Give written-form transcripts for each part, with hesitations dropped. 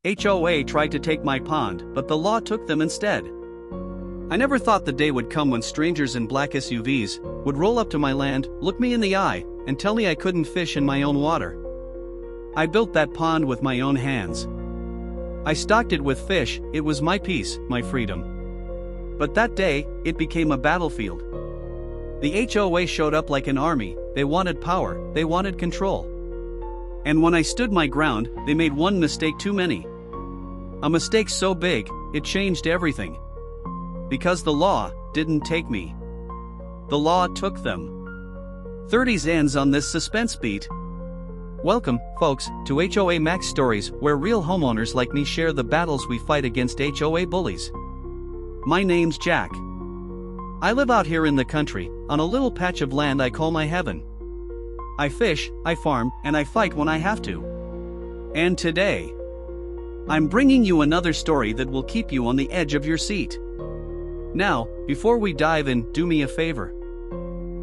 HOA tried to take my pond, but the law took them instead. I never thought the day would come when strangers in black SUVs would roll up to my land, look me in the eye, and tell me I couldn't fish in my own water. I built that pond with my own hands. I stocked it with fish. It was my peace, my freedom. But that day, it became a battlefield. The HOA showed up like an army. They wanted power, they wanted control. And when I stood my ground, they made one mistake too many. A mistake so big, it changed everything. Because the law didn't take me. The law took them. 30s ends on this suspense beat. Welcome, folks, to HOA Max Stories, where real homeowners like me share the battles we fight against HOA bullies. My name's Jack. I live out here in the country, on a little patch of land I call my heaven. I fish, I farm, and I fight when I have to. And today, I'm bringing you another story that will keep you on the edge of your seat. Now, before we dive in, do me a favor.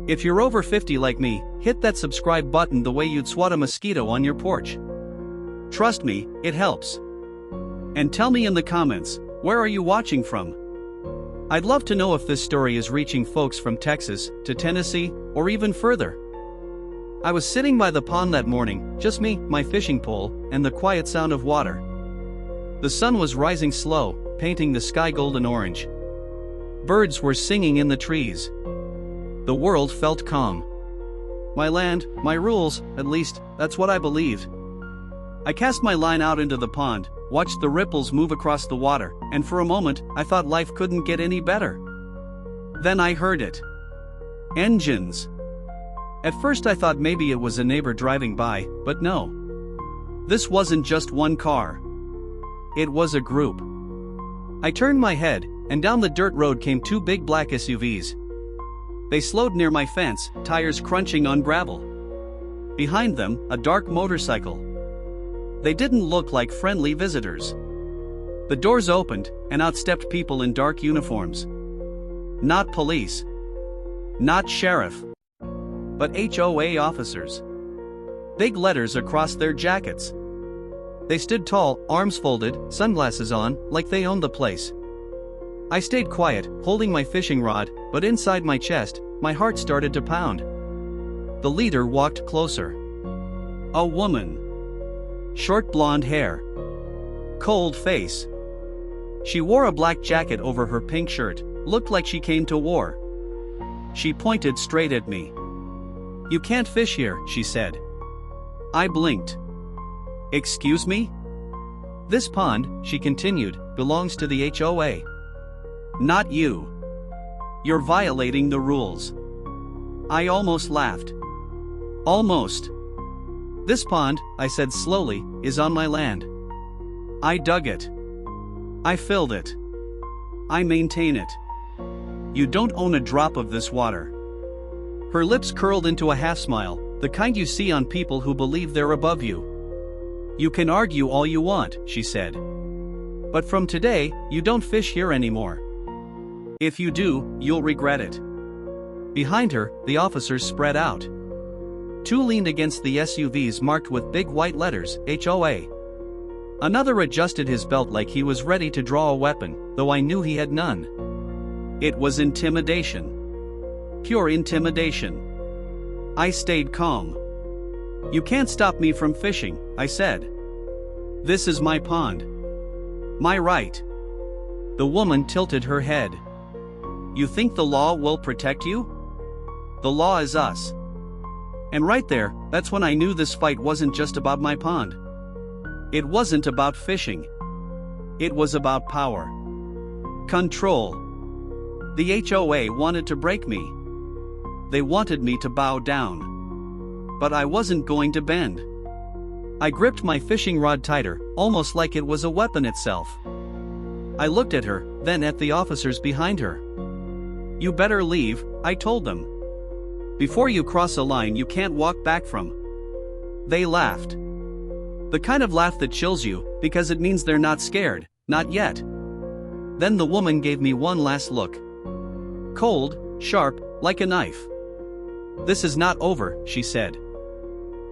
If you're over 50 like me, hit that subscribe button the way you'd swat a mosquito on your porch. Trust me, it helps. And tell me in the comments, where are you watching from? I'd love to know if this story is reaching folks from Texas to Tennessee, or even further. I was sitting by the pond that morning, just me, my fishing pole, and the quiet sound of water. The sun was rising slow, painting the sky golden orange. Birds were singing in the trees. The world felt calm. My land, my rules, at least, that's what I believed. I cast my line out into the pond, watched the ripples move across the water, and for a moment, I thought life couldn't get any better. Then I heard it. Engines. At first I thought maybe it was a neighbor driving by, but no. This wasn't just one car. It was a group. I turned my head, and down the dirt road came two big black SUVs. They slowed near my fence, tires crunching on gravel. Behind them, a dark motorcycle. They didn't look like friendly visitors. The doors opened, and out stepped people in dark uniforms. Not police. Not sheriff. But HOA officers. Big letters across their jackets. They stood tall, arms folded, sunglasses on, like they owned the place. I stayed quiet, holding my fishing rod, but inside my chest, my heart started to pound. The leader walked closer. A woman. Short blonde hair. Cold face. She wore a black jacket over her pink shirt, looked like she came to war. She pointed straight at me. "You can't fish here," she said. I blinked. "Excuse me?" "This pond," she continued, "belongs to the HOA. Not you. You're violating the rules." I almost laughed. Almost. "This pond," I said slowly, "is on my land. I dug it. I filled it. I maintain it. You don't own a drop of this water." Her lips curled into a half smile, the kind you see on people who believe they're above you. "You can argue all you want," she said. "But from today, you don't fish here anymore. If you do, you'll regret it." Behind her, the officers spread out. Two leaned against the SUVs marked with big white letters, HOA. Another adjusted his belt like he was ready to draw a weapon, though I knew he had none. It was intimidation. Pure intimidation. I stayed calm. "You can't stop me from fishing," I said. "This is my pond. My right." The woman tilted her head. "You think the law will protect you? The law is us." And right there, that's when I knew this fight wasn't just about my pond. It wasn't about fishing. It was about power. Control. The HOA wanted to break me. They wanted me to bow down. But I wasn't going to bend. I gripped my fishing rod tighter, almost like it was a weapon itself. I looked at her, then at the officers behind her. "You better leave," I told them. "Before you cross a line you can't walk back from." They laughed. The kind of laugh that chills you, because it means they're not scared, not yet. Then the woman gave me one last look. Cold, sharp, like a knife. "This is not over," she said.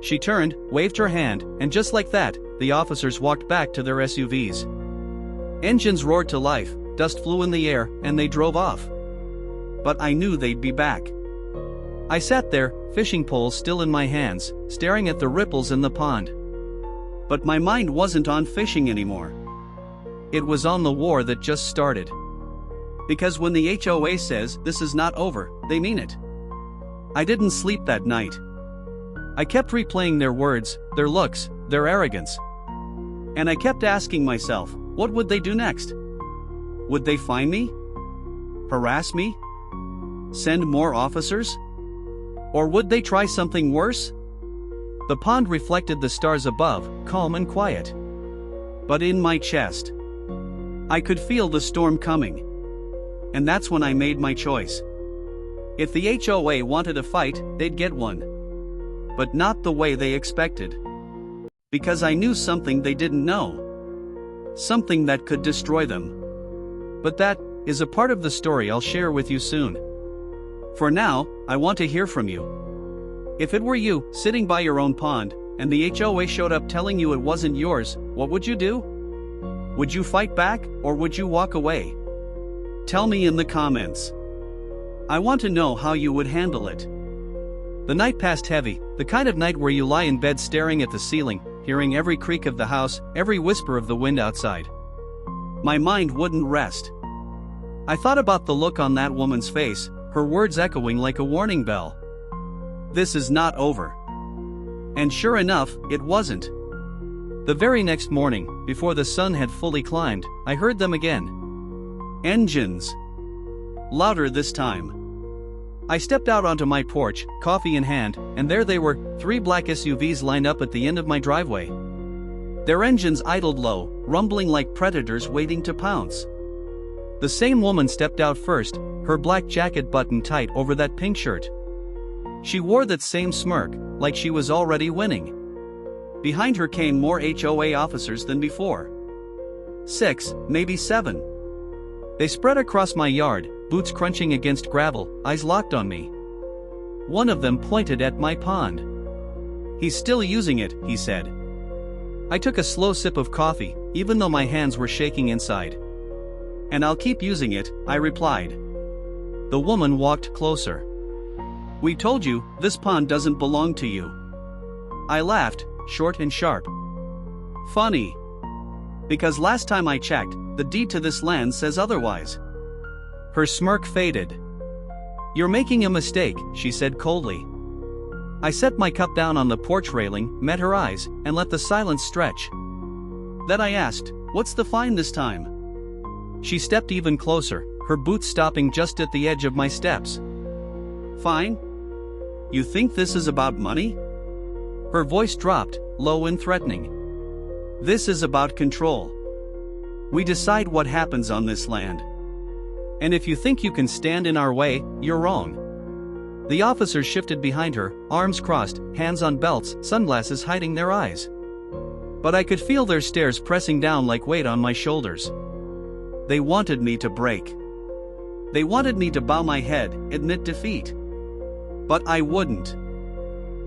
She turned, waved her hand, and just like that, the officers walked back to their SUVs. Engines roared to life, dust flew in the air, and they drove off. But I knew they'd be back. I sat there, fishing poles still in my hands, staring at the ripples in the pond. But my mind wasn't on fishing anymore. It was on the war that just started. Because when the HOA says this is not over, they mean it. I didn't sleep that night. I kept replaying their words, their looks, their arrogance. And I kept asking myself, what would they do next? Would they find me? Harass me? Send more officers? Or would they try something worse? The pond reflected the stars above, calm and quiet. But in my chest, I could feel the storm coming. And that's when I made my choice. If the HOA wanted a fight, they'd get one. But not the way they expected. Because I knew something they didn't know. Something that could destroy them. But that is a part of the story I'll share with you soon. For now, I want to hear from you. If it were you, sitting by your own pond, and the HOA showed up telling you it wasn't yours, what would you do? Would you fight back, or would you walk away? Tell me in the comments. I want to know how you would handle it. The night passed heavy, the kind of night where you lie in bed staring at the ceiling, hearing every creak of the house, every whisper of the wind outside. My mind wouldn't rest. I thought about the look on that woman's face, her words echoing like a warning bell. This is not over. And sure enough, it wasn't. The very next morning, before the sun had fully climbed, I heard them again. Engines. Louder this time. I stepped out onto my porch, coffee in hand, and there they were, 3 black SUVs lined up at the end of my driveway. Their engines idled low, rumbling like predators waiting to pounce. The same woman stepped out first, her black jacket buttoned tight over that pink shirt. She wore that same smirk, like she was already winning. Behind her came more HOA officers than before. 6, maybe 7. They spread across my yard, boots crunching against gravel, eyes locked on me. One of them pointed at my pond. "He's still using it," he said. I took a slow sip of coffee, even though my hands were shaking inside. "And I'll keep using it," I replied. The woman walked closer. "We told you, this pond doesn't belong to you." I laughed, short and sharp. "Funny. Because last time I checked, the deed to this land says otherwise." Her smirk faded. "You're making a mistake," she said coldly. I set my cup down on the porch railing, met her eyes, and let the silence stretch. Then I asked, "What's the fine this time?" She stepped even closer, her boots stopping just at the edge of my steps. "Fine? You think this is about money?" Her voice dropped, low and threatening. "This is about control. We decide what happens on this land. And if you think you can stand in our way, you're wrong." The officers shifted behind her, arms crossed, hands on belts, sunglasses hiding their eyes. But I could feel their stares pressing down like weight on my shoulders. They wanted me to break. They wanted me to bow my head, admit defeat. But I wouldn't.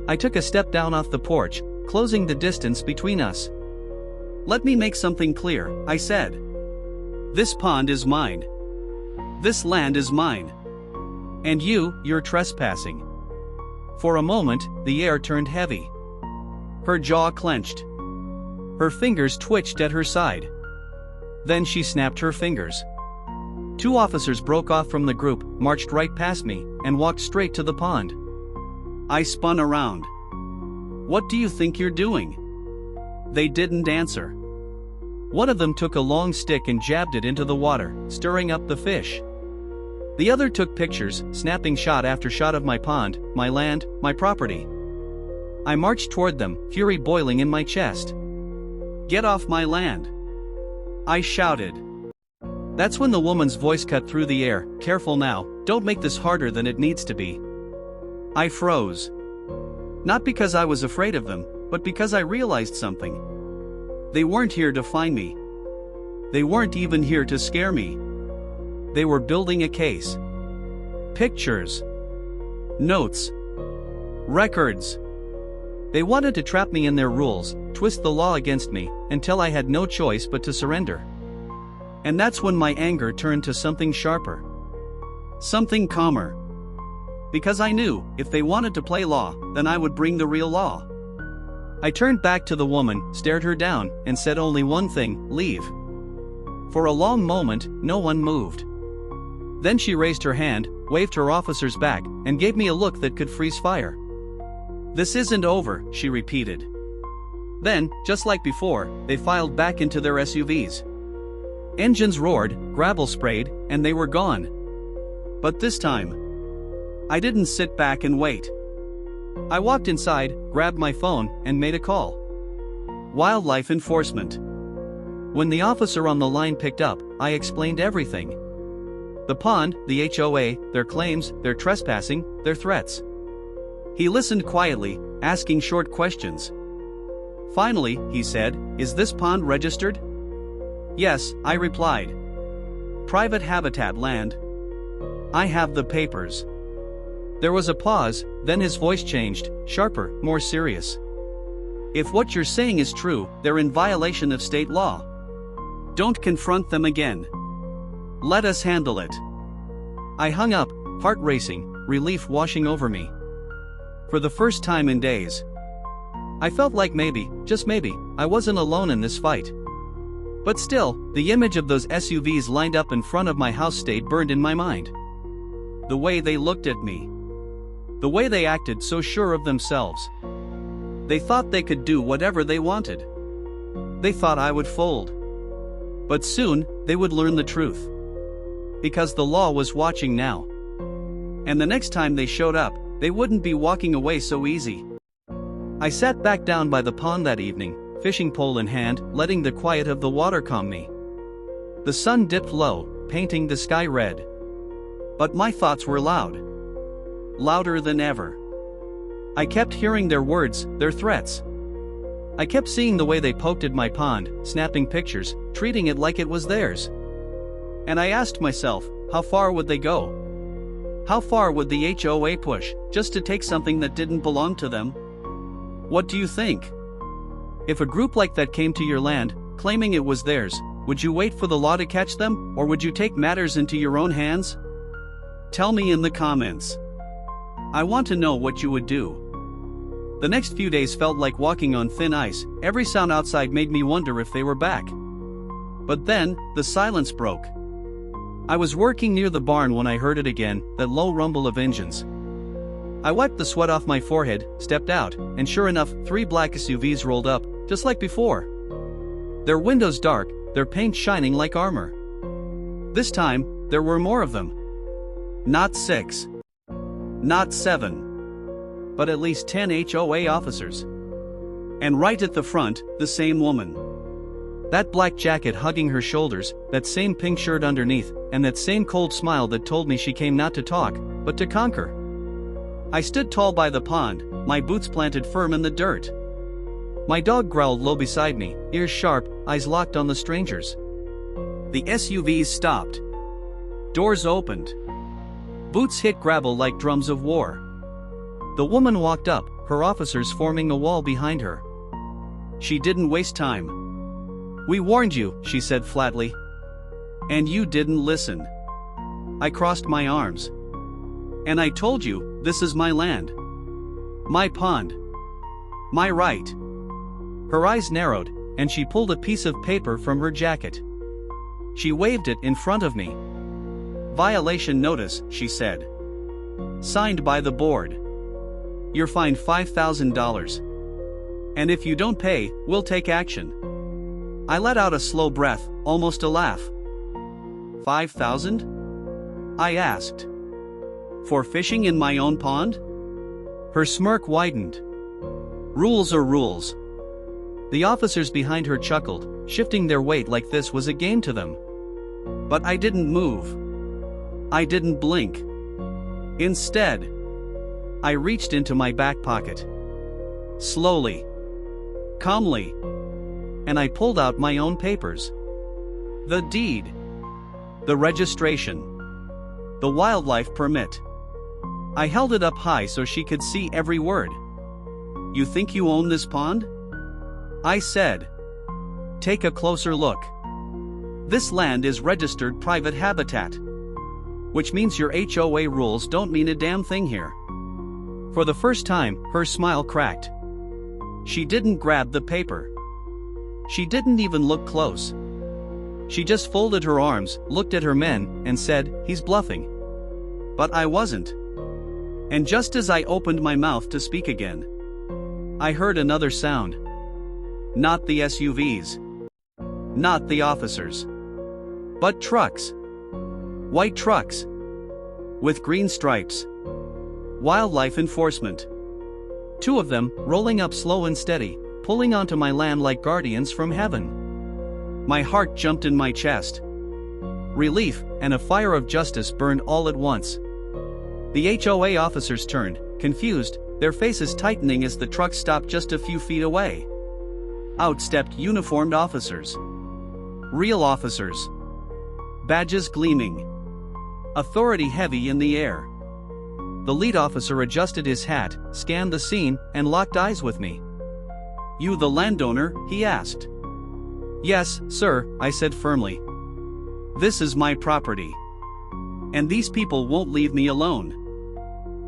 I took a step down off the porch, closing the distance between us. "Let me make something clear," I said. "This pond is mine. This land is mine. And you're trespassing." For a moment, the air turned heavy. Her jaw clenched. Her fingers twitched at her side. Then she snapped her fingers. 2 officers broke off from the group, marched right past me, and walked straight to the pond. I spun around. "What do you think you're doing?" They didn't answer. One of them took a long stick and jabbed it into the water, stirring up the fish. The other took pictures, snapping shot after shot of my pond, my land, my property. I marched toward them, fury boiling in my chest. "Get off my land!" I shouted. That's when the woman's voice cut through the air. "Careful now, don't make this harder than it needs to be." I froze. Not because I was afraid of them, but because I realized something. They weren't here to find me. They weren't even here to scare me. They were building a case. Pictures. Notes. Records. They wanted to trap me in their rules, twist the law against me, until I had no choice but to surrender. And that's when my anger turned to something sharper. Something calmer. Because I knew, if they wanted to play law, then I would bring the real law. I turned back to the woman, stared her down, and said only one thing: leave. For a long moment, no one moved. Then she raised her hand, waved her officers back, and gave me a look that could freeze fire. "This isn't over," she repeated. Then, just like before, they filed back into their SUVs. Engines roared, gravel sprayed, and they were gone. But this time, I didn't sit back and wait. I walked inside, grabbed my phone, and made a call. Wildlife enforcement. When the officer on the line picked up, I explained everything. The pond, the HOA, their claims, their trespassing, their threats. He listened quietly, asking short questions. Finally, he said, "Is this pond registered?" "Yes," I replied. "Private habitat land. I have the papers." There was a pause, then his voice changed, sharper, more serious. "If what you're saying is true, they're in violation of state law. Don't confront them again. Let us handle it." I hung up, heart racing, relief washing over me. For the first time in days, I felt like maybe, just maybe, I wasn't alone in this fight. But still, the image of those SUVs lined up in front of my house stayed burned in my mind. The way they looked at me. The way they acted so sure of themselves. They thought they could do whatever they wanted. They thought I would fold. But soon, they would learn the truth. Because the law was watching now. And the next time they showed up, they wouldn't be walking away so easy. I sat back down by the pond that evening, fishing pole in hand, letting the quiet of the water calm me. The sun dipped low, painting the sky red. But my thoughts were loud. Louder than ever. I kept hearing their words, their threats. I kept seeing the way they poked at my pond, snapping pictures, treating it like it was theirs. And I asked myself, how far would they go? How far would the HOA push, just to take something that didn't belong to them? What do you think? If a group like that came to your land, claiming it was theirs, would you wait for the law to catch them, or would you take matters into your own hands? Tell me in the comments. I want to know what you would do. The next few days felt like walking on thin ice. Every sound outside made me wonder if they were back. But then, the silence broke. I was working near the barn when I heard it again, that low rumble of engines. I wiped the sweat off my forehead, stepped out, and sure enough, 3 black SUVs rolled up, just like before. Their windows dark, their paint shining like armor. This time, there were more of them. Not 6. Not 7. But at least 10 HOA officers. And right at the front, the same woman. That black jacket hugging her shoulders, that same pink shirt underneath, and that same cold smile that told me she came not to talk, but to conquer. I stood tall by the pond, my boots planted firm in the dirt. My dog growled low beside me, ears sharp, eyes locked on the strangers. The SUVs stopped. Doors opened. Boots hit gravel like drums of war. The woman walked up, her officers forming a wall behind her. She didn't waste time. "We warned you," she said flatly. "And you didn't listen." I crossed my arms. "And I told you, this is my land. My pond. My right." Her eyes narrowed, and she pulled a piece of paper from her jacket. She waved it in front of me. "Violation notice," she said. "Signed by the board. You're fined $5,000. And if you don't pay, we'll take action." I let out a slow breath, almost a laugh. "5,000? I asked. "For fishing in my own pond?" Her smirk widened. "Rules are rules." The officers behind her chuckled, shifting their weight like this was a game to them. But I didn't move. I didn't blink. Instead, I reached into my back pocket. Slowly. Calmly. And I pulled out my own papers. The deed. The registration. The wildlife permit. I held it up high so she could see every word. You think you own this pond? I said. Take a closer look. This land is registered private habitat. Which means your HOA rules don't mean a damn thing here. For the first time, her smile cracked. She didn't grab the paper. She didn't even look close. She just folded her arms, looked at her men, and said, "He's bluffing." But I wasn't. And just as I opened my mouth to speak again, I heard another sound. Not the SUVs. Not the officers. But trucks. White trucks. With green stripes. Wildlife enforcement. Two of them, rolling up slow and steady, pulling onto my land like guardians from heaven. My heart jumped in my chest. Relief and a fire of justice burned all at once. The HOA officers turned, confused, their faces tightening as the truck stopped just a few feet away. Out stepped uniformed officers. Real officers. Badges gleaming. Authority heavy in the air. The lead officer adjusted his hat, scanned the scene, and locked eyes with me. "You the landowner?" he asked. "Yes, sir," I said firmly. "This is my property. And these people won't leave me alone."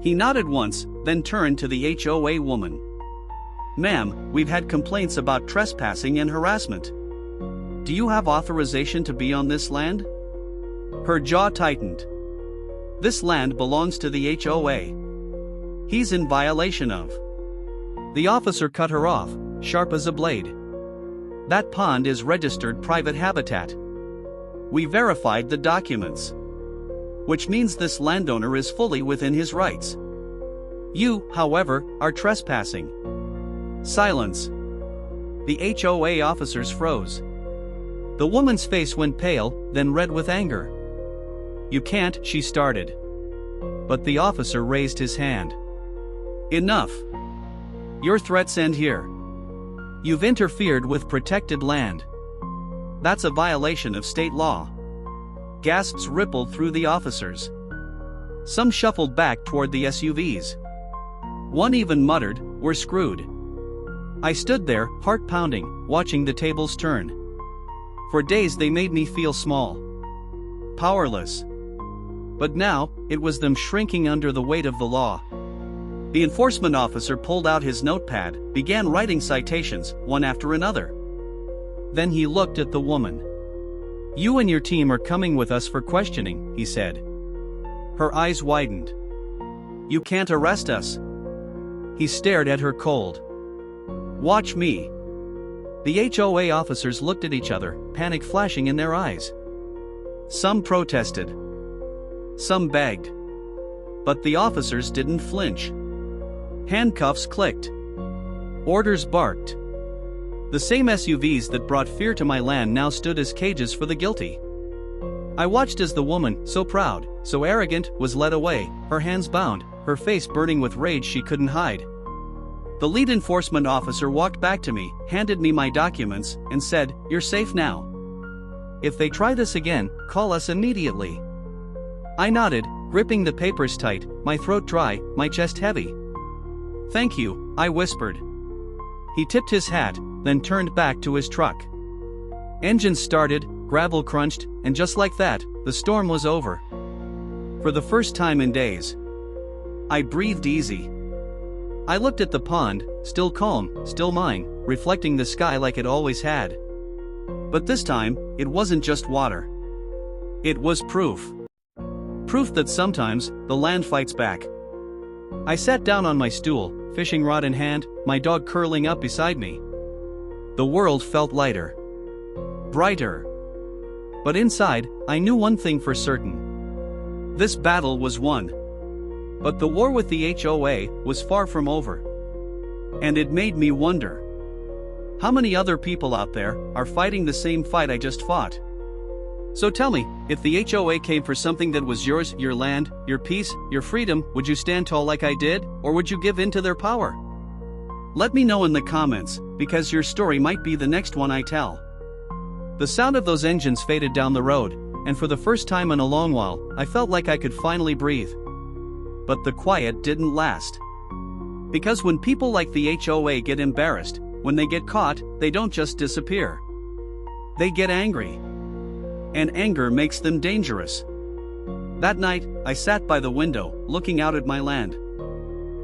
He nodded once, then turned to the HOA woman. "Ma'am, we've had complaints about trespassing and harassment. Do you have authorization to be on this land?" Her jaw tightened. "This land belongs to the HOA. He's in violation of." The officer cut her off, sharp as a blade. "That pond is registered private habitat. We verified the documents. Which means this landowner is fully within his rights. You, however, are trespassing." Silence. The HOA officers froze. The woman's face went pale, then red with anger. "You can't," she started. But the officer raised his hand. "Enough. Your threats end here. You've interfered with protected land. That's a violation of state law." Gasps rippled through the officers. Some shuffled back toward the SUVs. One even muttered, "We're screwed." I stood there, heart pounding, watching the tables turn. For days they made me feel small. Powerless. But now, it was them shrinking under the weight of the law. The enforcement officer pulled out his notepad, began writing citations, one after another. Then he looked at the woman. "You and your team are coming with us for questioning," he said. Her eyes widened. "You can't arrest us." He stared at her cold. "Watch me." The HOA officers looked at each other, panic flashing in their eyes. Some protested. Some begged. But the officers didn't flinch. Handcuffs clicked. Orders barked. The same SUVs that brought fear to my land now stood as cages for the guilty. I watched as the woman, so proud, so arrogant, was led away, her hands bound, her face burning with rage she couldn't hide. The lead enforcement officer walked back to me, handed me my documents, and said, "You're safe now. If they try this again, call us immediately." I nodded, gripping the papers tight, my throat dry, my chest heavy. "Thank you," I whispered. He tipped his hat, then turned back to his truck. Engines started, gravel crunched, and just like that, the storm was over. For the first time in days, I breathed easy. I looked at the pond, still calm, still mine, reflecting the sky like it always had. But this time, it wasn't just water. It was proof. Proof that sometimes, the land fights back. I sat down on my stool, fishing rod in hand, my dog curling up beside me. The world felt lighter. Brighter. But inside, I knew one thing for certain. This battle was won. But the war with the HOA was far from over. And it made me wonder. How many other people out there are fighting the same fight I just fought? So tell me, if the HOA came for something that was yours, your land, your peace, your freedom, would you stand tall like I did, or would you give in to their power? Let me know in the comments, because your story might be the next one I tell. The sound of those engines faded down the road, and for the first time in a long while, I felt like I could finally breathe. But the quiet didn't last. Because when people like the HOA get embarrassed, when they get caught, they don't just disappear. They get angry. And anger makes them dangerous. That night, I sat by the window, looking out at my land.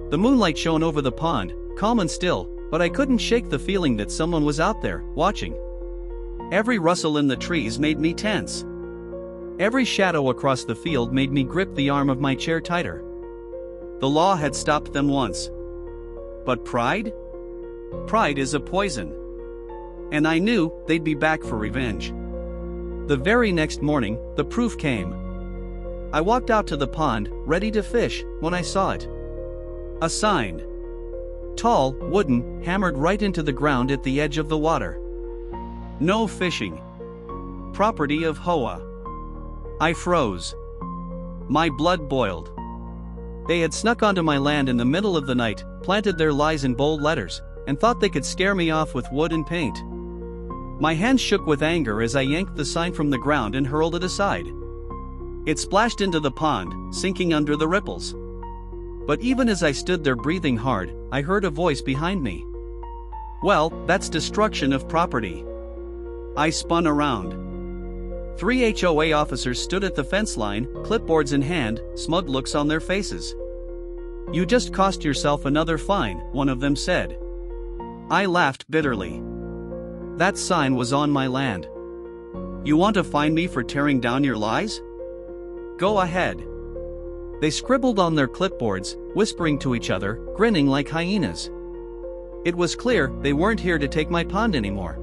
The moonlight shone over the pond, calm and still, but I couldn't shake the feeling that someone was out there, watching. Every rustle in the trees made me tense. Every shadow across the field made me grip the arm of my chair tighter. The law had stopped them once. But pride? Pride is a poison. And I knew they'd be back for revenge. The very next morning, the proof came. I walked out to the pond, ready to fish, when I saw it. A sign. Tall, wooden, hammered right into the ground at the edge of the water. No fishing. Property of HOA. I froze. My blood boiled. They had snuck onto my land in the middle of the night, planted their lies in bold letters, and thought they could scare me off with wood and paint. My hands shook with anger as I yanked the sign from the ground and hurled it aside. It splashed into the pond, sinking under the ripples. But even as I stood there breathing hard, I heard a voice behind me. Well, that's destruction of property. I spun around. 3 HOA officers stood at the fence line, clipboards in hand, smug looks on their faces. You just cost yourself another fine, one of them said. I laughed bitterly. That sign was on my land. You want to fine me for tearing down your lies? Go ahead. They scribbled on their clipboards, whispering to each other, grinning like hyenas. It was clear they weren't here to take my pond anymore.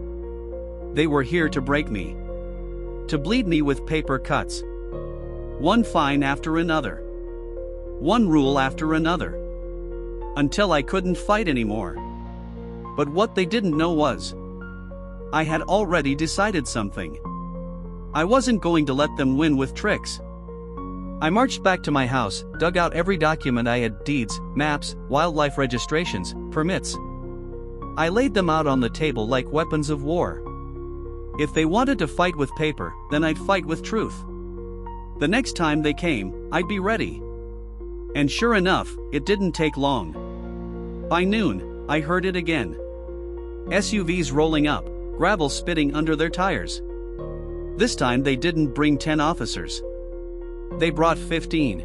They were here to break me. To bleed me with paper cuts. One fine after another. One rule after another. Until I couldn't fight anymore. But what they didn't know was, I had already decided something. I wasn't going to let them win with tricks. I marched back to my house, dug out every document I had, deeds, maps, wildlife registrations, permits. I laid them out on the table like weapons of war. If they wanted to fight with paper, then I'd fight with truth. The next time they came, I'd be ready. And sure enough, it didn't take long. By noon, I heard it again. SUVs rolling up, gravel spitting under their tires. This time they didn't bring 10 officers. They brought 15.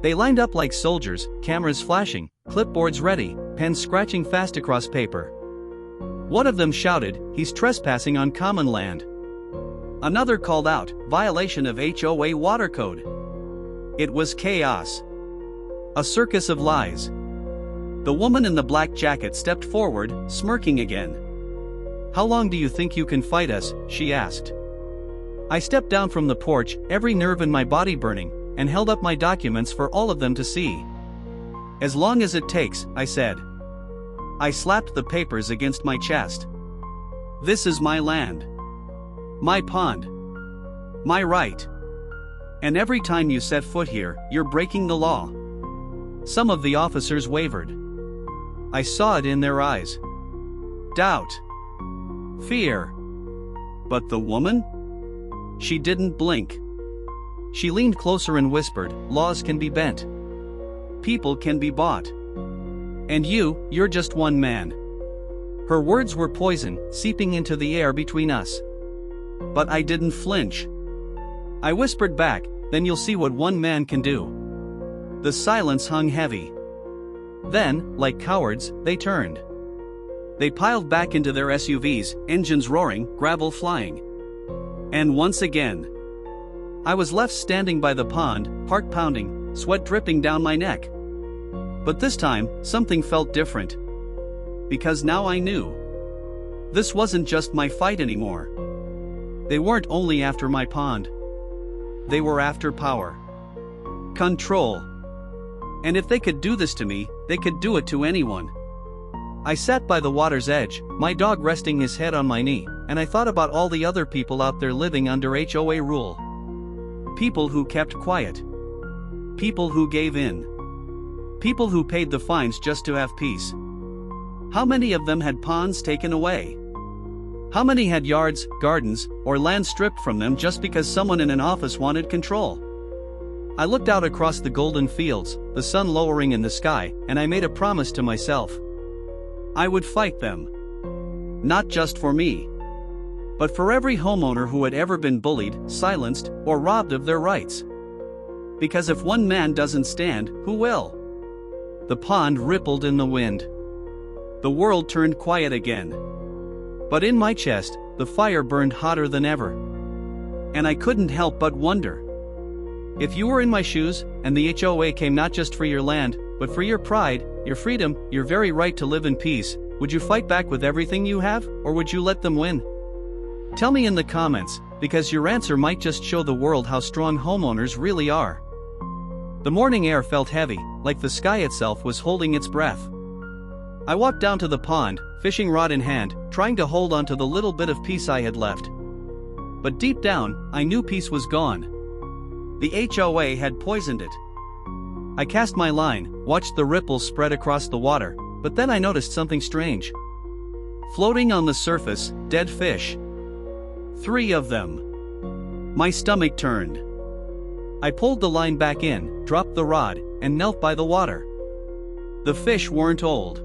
They lined up like soldiers, cameras flashing, clipboards ready, pens scratching fast across paper. One of them shouted, "He's trespassing on common land." Another called out, "Violation of HOA water code." It was chaos. A circus of lies. The woman in the black jacket stepped forward, smirking again. "How long do you think you can fight us?" she asked. I stepped down from the porch, every nerve in my body burning, and held up my documents for all of them to see. "As long as it takes," I said. I slapped the papers against my chest. This is my land. My pond. My right. And every time you set foot here, you're breaking the law. Some of the officers wavered. I saw it in their eyes. Doubt. Fear. But the woman? She didn't blink. She leaned closer and whispered, "Laws can be bent. People can be bought. And you're just one man." Her words were poison, seeping into the air between us. But I didn't flinch. I whispered back, "Then you'll see what one man can do." The silence hung heavy. Then, like cowards, they turned. They piled back into their SUVs, engines roaring, gravel flying. And once again, I was left standing by the pond, heart pounding, sweat dripping down my neck. But this time, something felt different. Because now I knew. This wasn't just my fight anymore. They weren't only after my pond. They were after power. Control. And if they could do this to me, they could do it to anyone. I sat by the water's edge, my dog resting his head on my knee, and I thought about all the other people out there living under HOA rule. People who kept quiet. People who gave in. People who paid the fines just to have peace. How many of them had ponds taken away? How many had yards, gardens, or land stripped from them just because someone in an office wanted control? I looked out across the golden fields, the sun lowering in the sky, and I made a promise to myself. I would fight them. Not just for me, but for every homeowner who had ever been bullied, silenced, or robbed of their rights. Because if one man doesn't stand, who will? The pond rippled in the wind. The world turned quiet again. But in my chest, the fire burned hotter than ever. And I couldn't help but wonder. If you were in my shoes, and the HOA came not just for your land, but for your pride, your freedom, your very right to live in peace, would you fight back with everything you have, or would you let them win? Tell me in the comments, because your answer might just show the world how strong homeowners really are. The morning air felt heavy, like the sky itself was holding its breath. I walked down to the pond, fishing rod in hand, trying to hold on to the little bit of peace I had left. But deep down, I knew peace was gone. The HOA had poisoned it. I cast my line, watched the ripples spread across the water, but then I noticed something strange. Floating on the surface, dead fish. 3 of them. My stomach turned. I pulled the line back in, dropped the rod, and knelt by the water. The fish weren't old.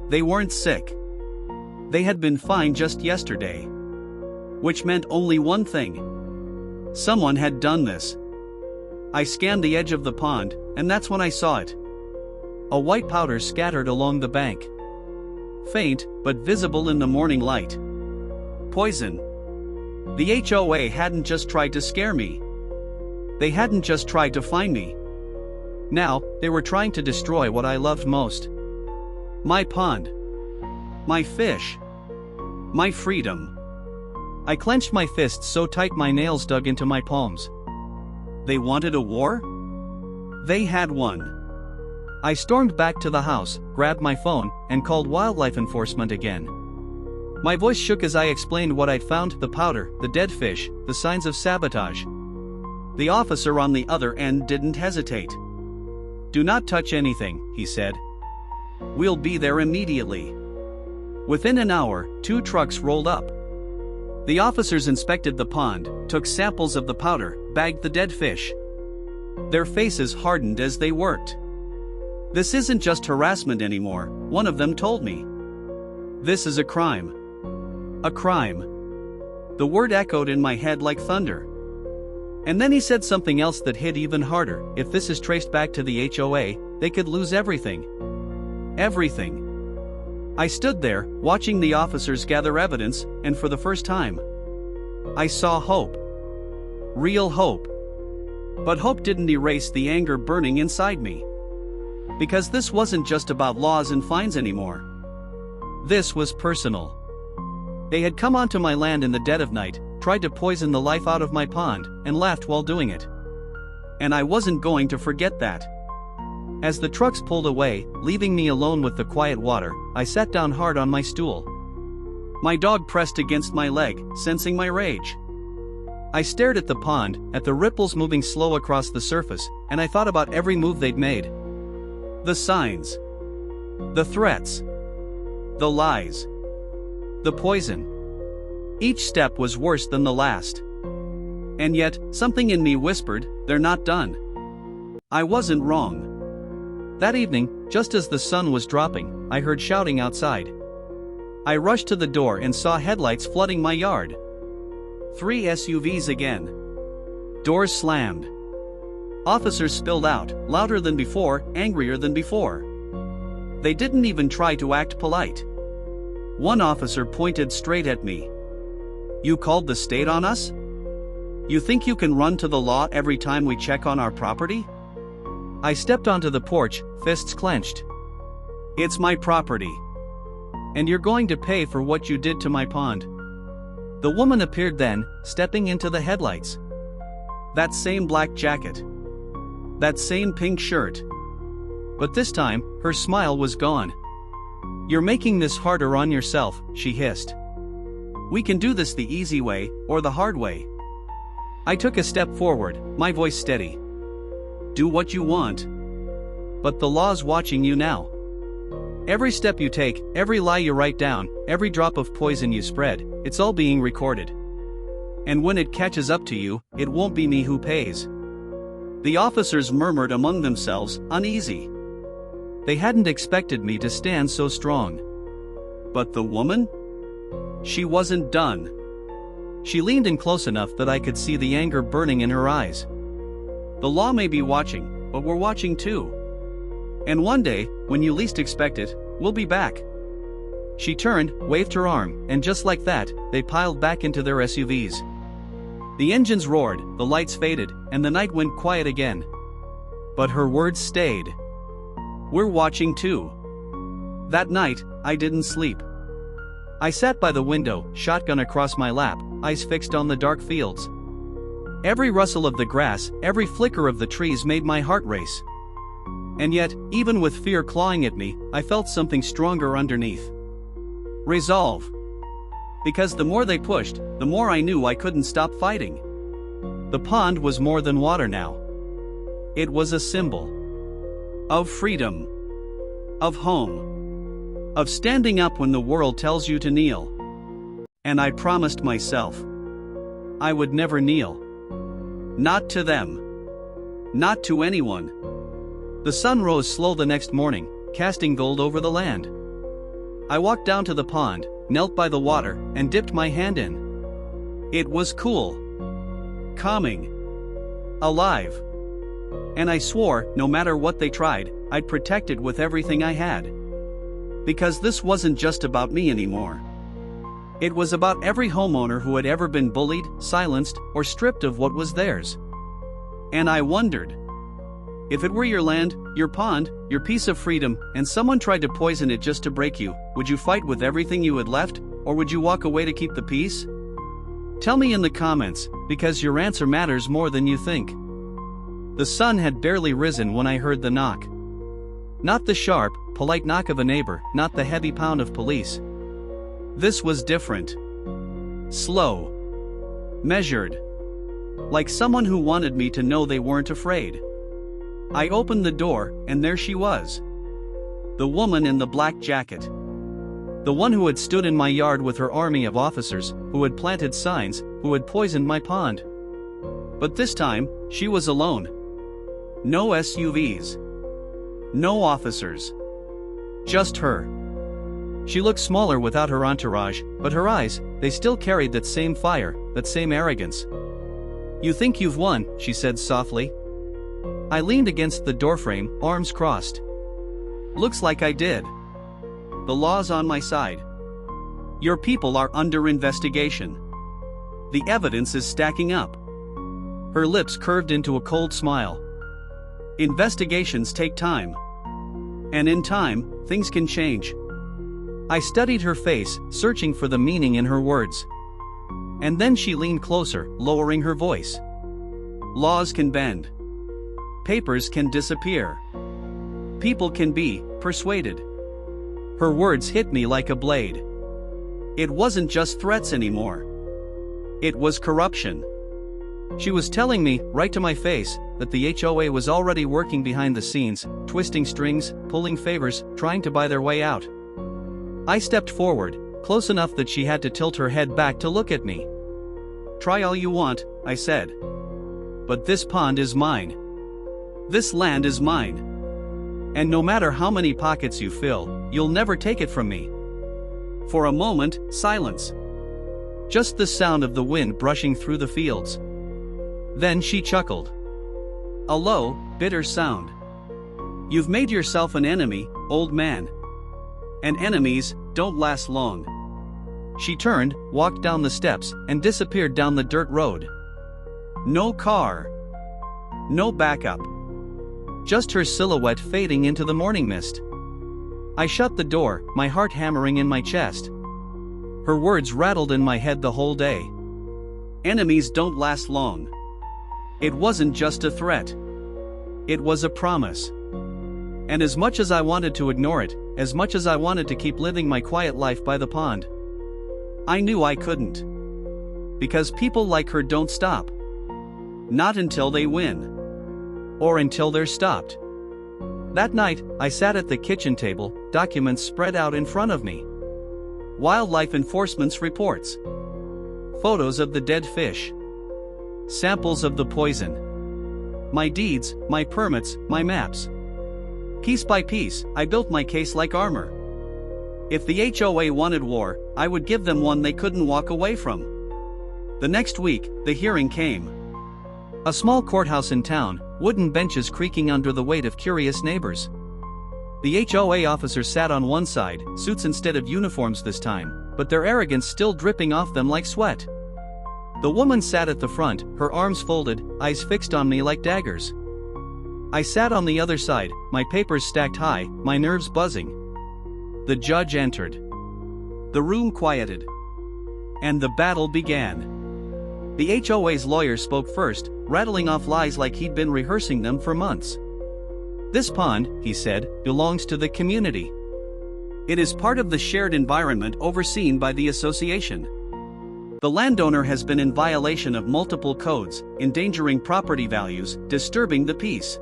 They weren't sick. They had been fine just yesterday. Which meant only one thing. Someone had done this. I scanned the edge of the pond, and that's when I saw it. A white powder scattered along the bank. Faint, but visible in the morning light. Poison. The HOA hadn't just tried to scare me. They hadn't just tried to find me. Now, they were trying to destroy what I loved most. My pond. My fish. My freedom. I clenched my fists so tight my nails dug into my palms. They wanted a war? They had one. I stormed back to the house, grabbed my phone, and called wildlife enforcement again. My voice shook as I explained what I'd found: the powder, the dead fish, the signs of sabotage. The officer on the other end didn't hesitate. "Do not touch anything," he said. "We'll be there immediately." Within an hour, 2 trucks rolled up. The officers inspected the pond, took samples of the powder, bagged the dead fish. Their faces hardened as they worked. "This isn't just harassment anymore," one of them told me. "This is a crime. A crime." The word echoed in my head like thunder. And then he said something else that hit even harder: if this is traced back to the HOA, they could lose everything. Everything. I stood there, watching the officers gather evidence, and for the first time, I saw hope. Real hope. But hope didn't erase the anger burning inside me. Because this wasn't just about laws and fines anymore. This was personal. They had come onto my land in the dead of night, tried to poison the life out of my pond, and laughed while doing it. And I wasn't going to forget that. As the trucks pulled away, leaving me alone with the quiet water, I sat down hard on my stool. My dog pressed against my leg, sensing my rage. I stared at the pond, at the ripples moving slow across the surface, and I thought about every move they'd made. The signs. The threats. The lies. The poison. Each step was worse than the last. And yet, something in me whispered, they're not done. I wasn't wrong. That evening, just as the sun was dropping, I heard shouting outside. I rushed to the door and saw headlights flooding my yard. 3 SUVs again. Doors slammed. Officers spilled out, louder than before, angrier than before. They didn't even try to act polite. One officer pointed straight at me. "You called the state on us? You think you can run to the law every time we check on our property?" I stepped onto the porch, fists clenched. "It's my property. And you're going to pay for what you did to my pond." The woman appeared then, stepping into the headlights. That same black jacket. That same pink shirt. But this time, her smile was gone. "You're making this harder on yourself," she hissed. "We can do this the easy way, or the hard way." I took a step forward, my voice steady. "Do what you want. But the law's watching you now. Every step you take, every lie you write down, every drop of poison you spread, it's all being recorded. And when it catches up to you, it won't be me who pays. The officers murmured among themselves, uneasy. They hadn't expected me to stand so strong. But the woman? She wasn't done. She leaned in close enough that I could see the anger burning in her eyes. The law may be watching, but we're watching too. And one day, when you least expect it, we'll be back. She turned, waved her arm, and just like that, they piled back into their SUVs. The engines roared, the lights faded, and the night went quiet again. But her words stayed. We're watching too. That night, I didn't sleep. I sat by the window, shotgun across my lap, eyes fixed on the dark fields. Every rustle of the grass, every flicker of the trees made my heart race. And yet, even with fear clawing at me, I felt something stronger underneath. Resolve. Because the more they pushed, the more I knew I couldn't stop fighting. The pond was more than water now. It was a symbol. Of freedom. Of home. Of standing up when the world tells you to kneel. And I promised myself I would never kneel. Not to them. Not to anyone. The sun rose slow the next morning, casting gold over the land. I walked down to the pond, knelt by the water, and dipped my hand in. It was cool. Calming. Alive. And I swore, no matter what they tried, I'd protect it with everything I had. Because this wasn't just about me anymore. It was about every homeowner who had ever been bullied, silenced, or stripped of what was theirs. And I wondered, if it were your land, your pond, your piece of freedom, and someone tried to poison it just to break you, would you fight with everything you had left, or would you walk away to keep the peace? Tell me in the comments, because your answer matters more than you think. The sun had barely risen when I heard the knock. Not the sharp, polite knock of a neighbor, not the heavy pound of police. This was different. Slow. Measured. Like someone who wanted me to know they weren't afraid. I opened the door, and there she was. The woman in the black jacket. The one who had stood in my yard with her army of officers, who had planted signs, who had poisoned my pond. But this time, she was alone. No SUVs. No officers. Just her. She looked smaller without her entourage, but her eyes, they still carried that same fire, that same arrogance. You think you've won, she said softly. I leaned against the doorframe, arms crossed. Looks like I did. The law's on my side. Your people are under investigation. The evidence is stacking up. Her lips curved into a cold smile. Investigations take time. And in time, things can change. I studied her face, searching for the meaning in her words. And then she leaned closer, lowering her voice. Laws can bend. Papers can disappear. People can be persuaded. Her words hit me like a blade. It wasn't just threats anymore. It was corruption. She was telling me, right to my face, that the HOA was already working behind the scenes, twisting strings, pulling favors, trying to buy their way out. I stepped forward, close enough that she had to tilt her head back to look at me. Try all you want, I said. But this pond is mine. This land is mine. And no matter how many pockets you fill, you'll never take it from me. For a moment, silence. Just the sound of the wind brushing through the fields. Then she chuckled. A low, bitter sound. You've made yourself an enemy, old man. And enemies don't last long. She turned, walked down the steps, and disappeared down the dirt road. No car. No backup. Just her silhouette fading into the morning mist. I shut the door, my heart hammering in my chest. Her words rattled in my head the whole day. Enemies don't last long. It wasn't just a threat. It was a promise. And as much as I wanted to ignore it, as much as I wanted to keep living my quiet life by the pond, I knew I couldn't. Because people like her don't stop. Not until they win. Or until they're stopped. That night, I sat at the kitchen table, documents spread out in front of me. Wildlife enforcement's reports. Photos of the dead fish. Samples of the poison. my deeds, my permits, my maps. Piece by piece, I built my case like armor. If the HOA wanted war, I would give them one they couldn't walk away from. The next week, the hearing came. A small courthouse in town, wooden benches creaking under the weight of curious neighbors. The HOA officers sat on one side, suits instead of uniforms this time, but their arrogance still dripping off them like sweat. The woman sat at the front, her arms folded, eyes fixed on me like daggers. I sat on the other side, my papers stacked high, my nerves buzzing. The judge entered. The room quieted. And the battle began. The HOA's lawyer spoke first, rattling off lies like he'd been rehearsing them for months. This pond, he said, belongs to the community. It is part of the shared environment overseen by the association. The landowner has been in violation of multiple codes, endangering property values, disturbing the peace.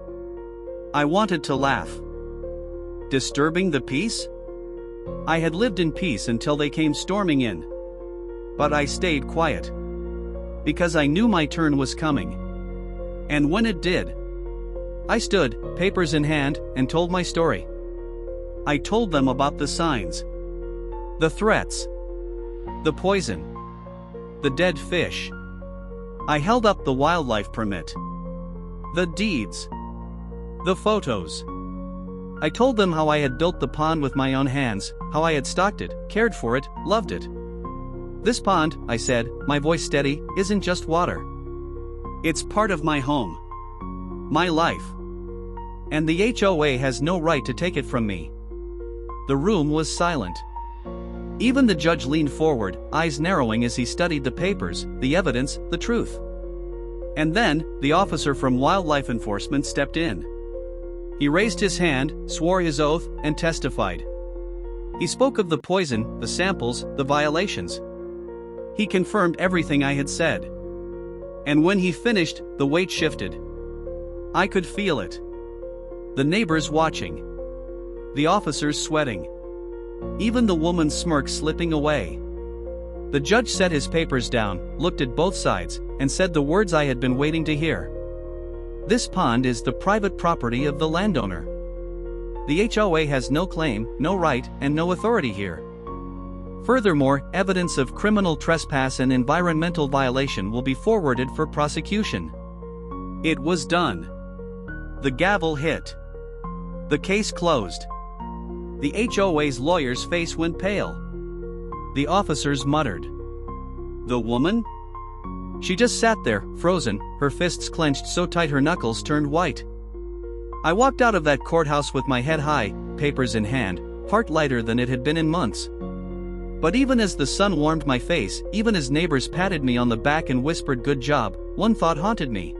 I wanted to laugh. Disturbing the peace? I had lived in peace until they came storming in. But I stayed quiet. Because I knew my turn was coming. And when it did, I stood, papers in hand, and told my story. I told them about the signs, the threats, the poison, the dead fish. I held up the wildlife permit, the deeds, the photos. I told them how I had built the pond with my own hands, how I had stocked it, cared for it, loved it. This pond, I said, my voice steady, isn't just water. It's part of my home. My life. And the HOA has no right to take it from me. The room was silent. Even the judge leaned forward, eyes narrowing as he studied the papers, the evidence, the truth. And then, the officer from Wildlife Enforcement stepped in. He raised his hand, swore his oath, and testified. He spoke of the poison, the samples, the violations. He confirmed everything I had said. And when he finished, the weight shifted. I could feel it. The neighbors watching. The officers sweating. Even the woman's smirk slipping away. The judge set his papers down, looked at both sides, and said the words I had been waiting to hear. This pond is the private property of the landowner. The HOA has no claim, no right, and no authority here. Furthermore, evidence of criminal trespass and environmental violation will be forwarded for prosecution. It was done. The gavel hit. The case closed. The HOA's lawyer's face went pale. The officers muttered. The woman? She just sat there, frozen, her fists clenched so tight her knuckles turned white. I walked out of that courthouse with my head high, papers in hand, heart lighter than it had been in months. But even as the sun warmed my face, even as neighbors patted me on the back and whispered good job, one thought haunted me.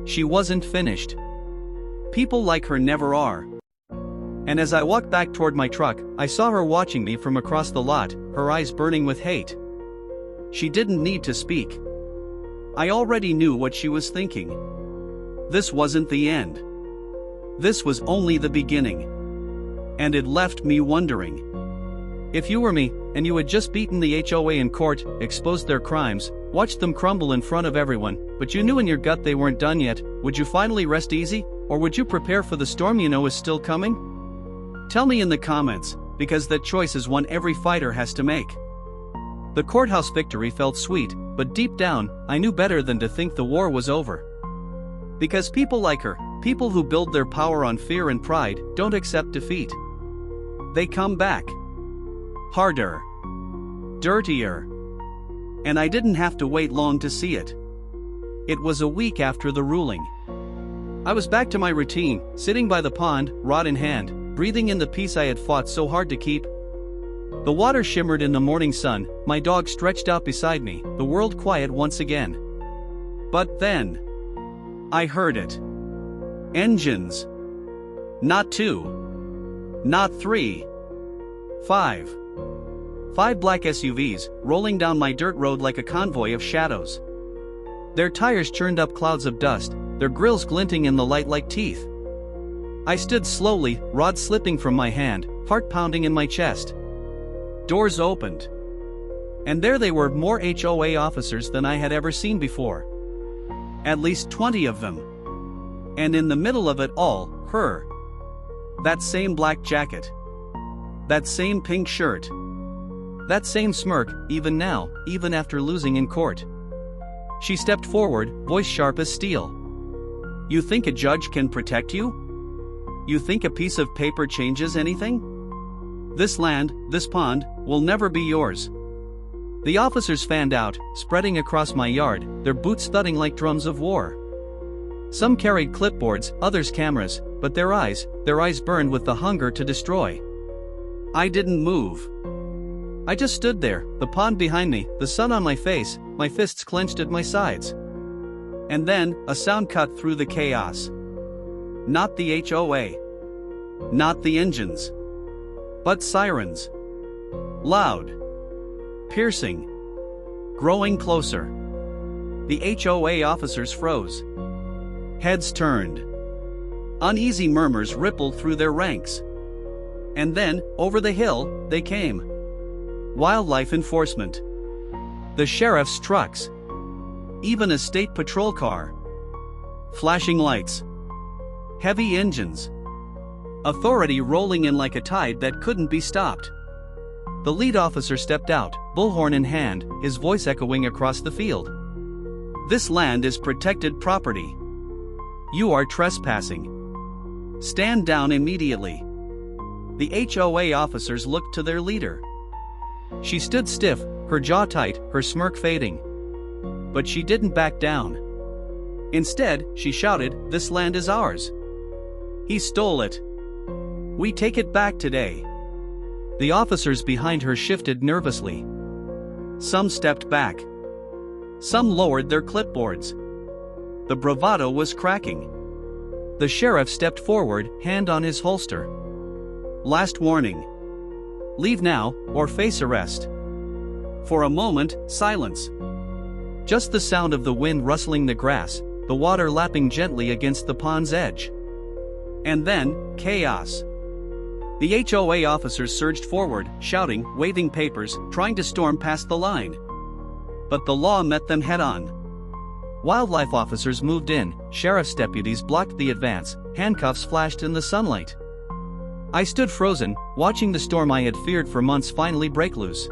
She wasn't finished. People like her never are. And as I walked back toward my truck, I saw her watching me from across the lot, her eyes burning with hate. She didn't need to speak. I already knew what she was thinking. This wasn't the end. This was only the beginning. And it left me wondering. If you were me, and you had just beaten the HOA in court, exposed their crimes, watched them crumble in front of everyone, but you knew in your gut they weren't done yet, would you finally rest easy, or would you prepare for the storm you know is still coming? Tell me in the comments, because that choice is one every fighter has to make. The courthouse victory felt sweet, but deep down, I knew better than to think the war was over. Because people like her, people who build their power on fear and pride, don't accept defeat. They come back. Harder. Dirtier. And I didn't have to wait long to see it. It was a week after the ruling. I was back to my routine, sitting by the pond, rod in hand, breathing in the peace I had fought so hard to keep. The water shimmered in the morning sun, my dog stretched out beside me, the world quiet once again. But then, I heard it. Engines. Not 2. Not 3. 5. 5 black SUVs, rolling down my dirt road like a convoy of shadows. Their tires churned up clouds of dust, their grills glinting in the light like teeth. I stood slowly, rod slipping from my hand, heart pounding in my chest. Doors opened. And there they were, more HOA officers than I had ever seen before. At least 20 of them. And in the middle of it all, her. That same black jacket. That same pink shirt. That same smirk, even now, even after losing in court. She stepped forward, voice sharp as steel. You think a judge can protect you? You think a piece of paper changes anything? This land, this pond, will never be yours. The officers fanned out, spreading across my yard, their boots thudding like drums of war. Some carried clipboards, others cameras, but their eyes burned with the hunger to destroy. I didn't move. I just stood there, the pond behind me, the sun on my face, my fists clenched at my sides. And then, a sound cut through the chaos. Not the HOA. Not the engines. But sirens. Loud. Piercing. Growing closer. The HOA officers froze. Heads turned. Uneasy murmurs rippled through their ranks. And then, over the hill, they came. Wildlife enforcement. The sheriff's trucks. Even a state patrol car. Flashing lights. Heavy engines. Authority rolling in like a tide that couldn't be stopped. The lead officer stepped out, bullhorn in hand, his voice echoing across the field. This land is protected property. You are trespassing. Stand down immediately. The HOA officers looked to their leader. She stood stiff, her jaw tight, her smirk fading. But she didn't back down. Instead, she shouted, "This land is ours. He stole it. We take it back today." The officers behind her shifted nervously. Some stepped back. Some lowered their clipboards. The bravado was cracking. The sheriff stepped forward, hand on his holster. Last warning. Leave now, or face arrest. For a moment, silence. Just the sound of the wind rustling the grass, the water lapping gently against the pond's edge. And then, chaos. The HOA officers surged forward, shouting, waving papers, trying to storm past the line. But the law met them head-on. Wildlife officers moved in, sheriff's deputies blocked the advance, handcuffs flashed in the sunlight. I stood frozen, watching the storm I had feared for months finally break loose.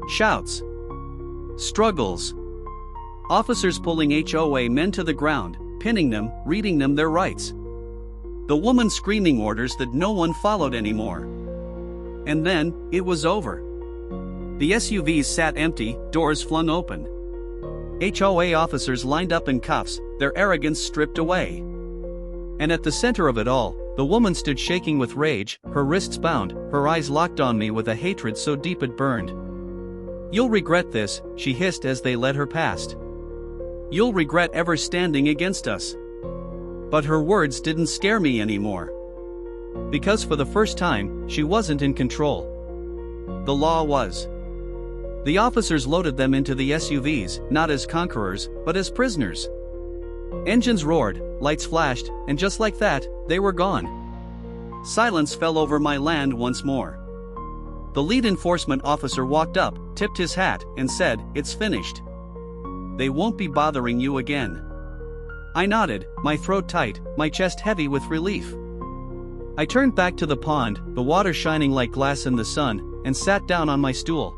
Shouts. Struggles. Officers pulling HOA men to the ground, pinning them, reading them their rights. The woman screaming orders that no one followed anymore. And then, it was over. The SUVs sat empty, doors flung open. HOA officers lined up in cuffs, their arrogance stripped away. And at the center of it all, the woman stood shaking with rage, her wrists bound, her eyes locked on me with a hatred so deep it burned. "You'll regret this," she hissed as they led her past. "You'll regret ever standing against us." But her words didn't scare me anymore. Because for the first time, she wasn't in control. The law was. The officers loaded them into the SUVs, not as conquerors, but as prisoners. Engines roared, lights flashed, and just like that, they were gone. Silence fell over my land once more. The lead enforcement officer walked up, tipped his hat, and said, "It's finished. They won't be bothering you again." I nodded, my throat tight, my chest heavy with relief. I turned back to the pond, the water shining like glass in the sun, and sat down on my stool.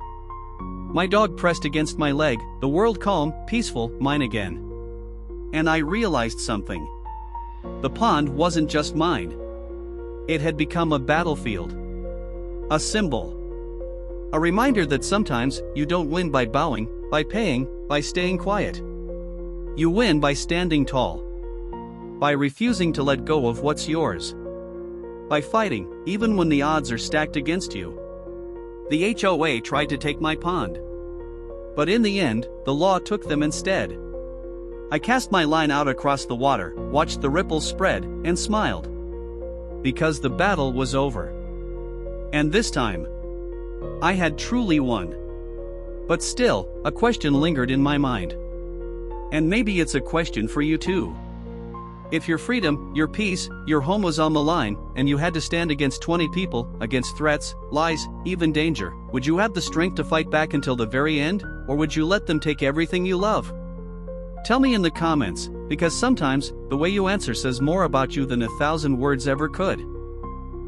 My dog pressed against my leg, the world calm, peaceful, mine again. And I realized something. The pond wasn't just mine. It had become a battlefield. A symbol. A reminder that sometimes, you don't win by bowing, by paying, by staying quiet. You win by standing tall. By refusing to let go of what's yours. By fighting, even when the odds are stacked against you. The HOA tried to take my pond. But in the end, the law took them instead. I cast my line out across the water, watched the ripples spread, and smiled. Because the battle was over. And this time, I had truly won. But still, a question lingered in my mind. And maybe it's a question for you too. If your freedom, your peace, your home was on the line, and you had to stand against 20 people, against threats, lies, even danger, would you have the strength to fight back until the very end, or would you let them take everything you love? Tell me in the comments, because sometimes, the way you answer says more about you than 1,000 words ever could.